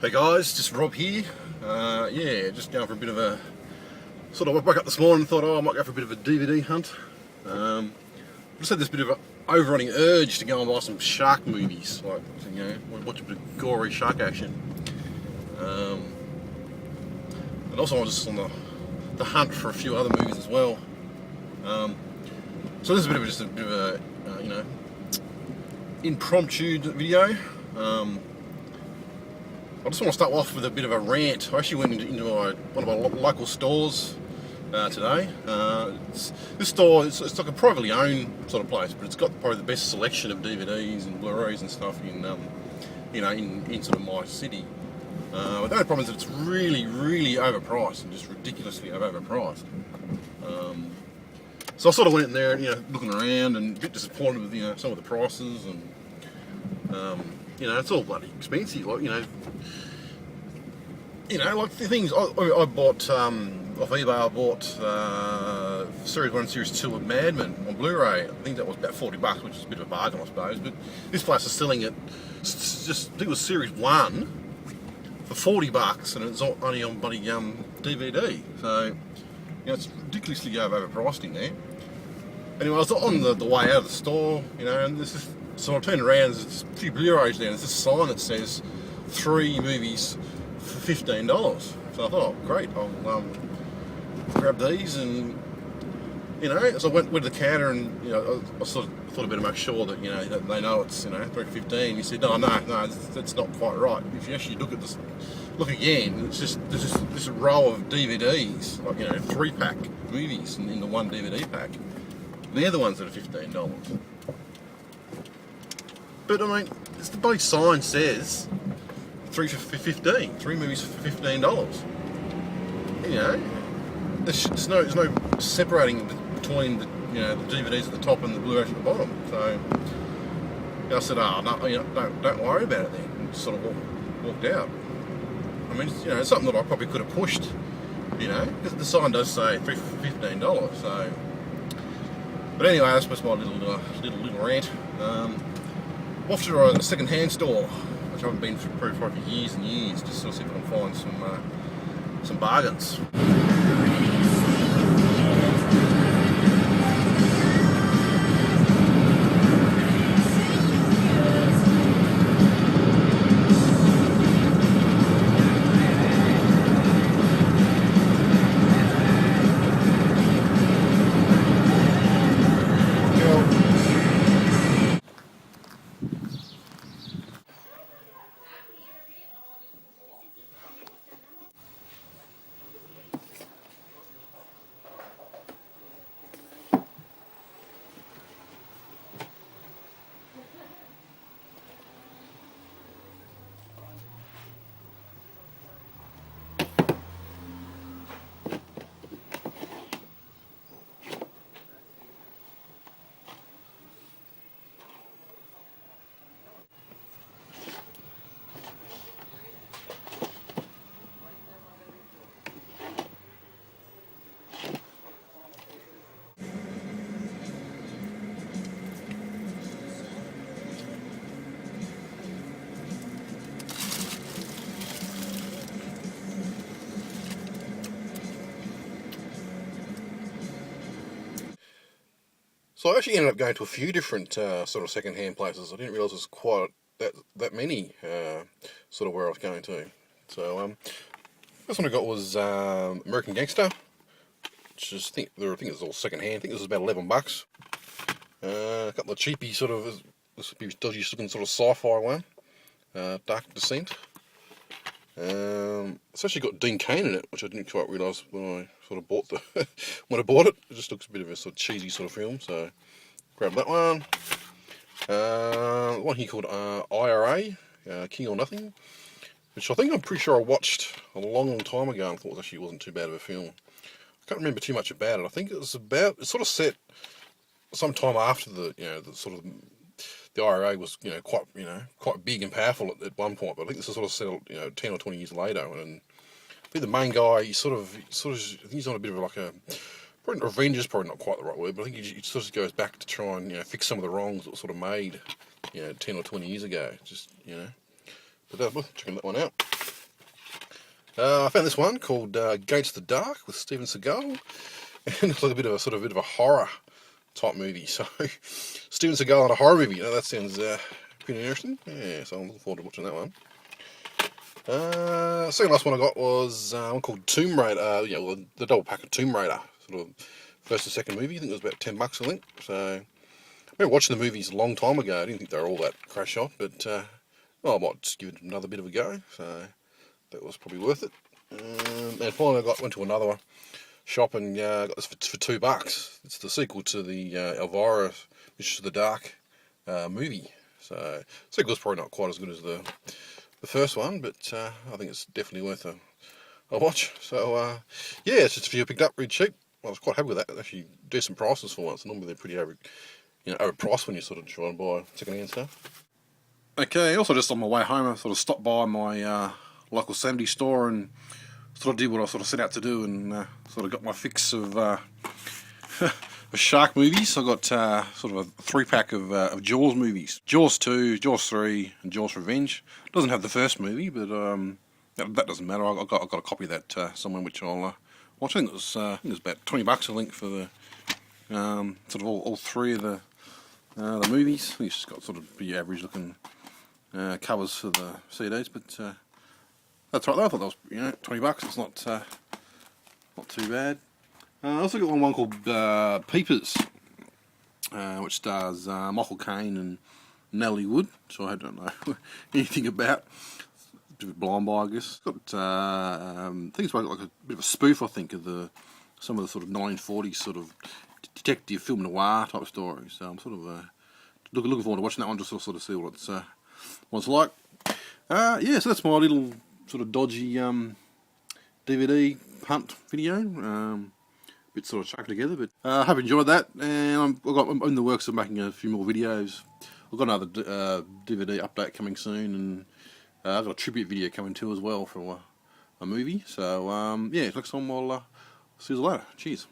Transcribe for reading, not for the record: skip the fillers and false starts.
Hey guys, just Rob here. Yeah, just going for a bit of a sort of. I woke up this morning and thought, I might go for a bit of a DVD hunt. Just had this bit of an overrunning urge to go and buy some shark movies, like watch a bit of gory shark action. And also, I was just on the hunt for a few other movies as well. So this is just a bit of a impromptu video. I just want to start off with a bit of a rant. I actually went into one of my local stores today. This store, it's like a privately owned sort of place, but it's got probably the best selection of DVDs and Blu-rays and stuff in sort of my city. But the only problem is that it's really, really overpriced and just ridiculously overpriced. So I sort of went in there, looking around and a bit disappointed with some of the prices and. It's all bloody expensive. Like the things I bought off eBay. I bought Series 1 and Series 2 of Mad Men on Blu-ray. I think that was about $40, which is a bit of a bargain, I suppose. But this place is selling it just, I think it was Series 1 for $40, and it's only on bloody DVD. So it's ridiculously overpriced in there. Anyway, I was on the way out of the store, and this is. So I turned around, there's a few Blu-rays there, and there's this sign that says 3 movies for $15. So I thought, oh, great, I'll grab these, and, so I went to the counter, and, I sort of thought I better make sure that, that they know it's, 3 for $15. He said, no, that's not quite right. If you actually look again, it's just, there's this row of DVDs, like, 3-pack movies in the one DVD pack. They're the ones that are $15. But I mean, the bloody sign says 3 for 15, 3 movies for $15. There's no separating between the DVDs at the top and the Blu-rays at the bottom. So I said, don't worry about it then. And just sort of walked out. I mean, it's something that I probably could have pushed. Because the sign does say 3 for $15. So, but anyway, that's just my little rant. Off to a second-hand store, which I haven't been through for years and years, just to see if I can find some bargains. So I actually ended up going to a few different sort of second-hand places. I didn't realise there was quite that many sort of where I was going to. So first one I got was American Gangster, which is, I think it's all second-hand. I think this was about $11. A couple of cheapy sort of, this would be dodgy looking sort of sci-fi one, Dark Descent. It's actually got Dean Cain in it, which I didn't quite realise when I sort of bought when I bought it. It just looks a bit of a sort of cheesy sort of film, so grab that one. One here called IRA, King or Nothing, which I'm pretty sure I watched a long time ago and thought it actually wasn't too bad of a film. I can't remember too much about it. I think it's sort of set sometime after the sort of the IRA was quite big and powerful at one point, but I think this is sort of set 10 or 20 years later. And I think the main guy, I think he's on a bit of like a probably Rvenge is probably not quite the right word, but I think he sort of goes back to try and fix some of the wrongs that were sort of made 10 or 20 years ago. Just but worth checking that one out. I found this one called Gates of the Dark with Steven Seagal, and it's like a bit of a horror type movie. So Steven Seagal in a horror movie, that sounds pretty interesting. Yeah, so I'm looking forward to watching that one. Second last one I got was one called Tomb Raider. Well, the double pack of Tomb Raider, sort of first and second movie. I think it was about $10, I think. So I remember watching the movies a long time ago. I didn't think they were all that crash shot, but well, I might just give it another bit of a go. So that was probably worth it. And finally, I went to another shop and got this for $2. It's the sequel to the Elvira, Mission to the Dark movie. So sequel's probably not quite as good as the first one, but I think it's definitely worth a watch. So yeah, it's just a few I picked up really cheap. I was quite happy with that. Actually, decent prices for once. Normally they're pretty overpriced when you sort of try and buy second-hand stuff. Okay, also just on my way home, I sort of stopped by my local 70 store and sort of did what I sort of set out to do, and sort of got my fix of shark movies. I got sort of a 3-pack of Jaws movies: Jaws 2, Jaws 3, and Jaws Revenge. Doesn't have the first movie, but that doesn't matter. I got a copy of that somewhere, which I'll watch. I think it was about $20, I think, for the sort of all three of the movies. I think it's just got sort of the average looking covers for the CDs, but that's right. I thought that was $20. It's not too bad. I also got one called Peepers, which stars Michael Caine and Natalie Wood, so I don't know anything about. A bit of a blind buy, I guess. Got I think it's like a bit of a spoof, I think, of some of the sort of 1940s sort of detective film noir type stories. So I'm sort of looking forward to watching that one, just to sort of see what it's like. Yeah, so that's my little sort of dodgy DVD hunt video. Bit sort of chucked together, but I hope you enjoyed that. And I'm in the works of making a few more videos. I've got another DVD update coming soon, and I've got a tribute video coming too as well for a movie. So yeah, next time I'll see you later. Cheers.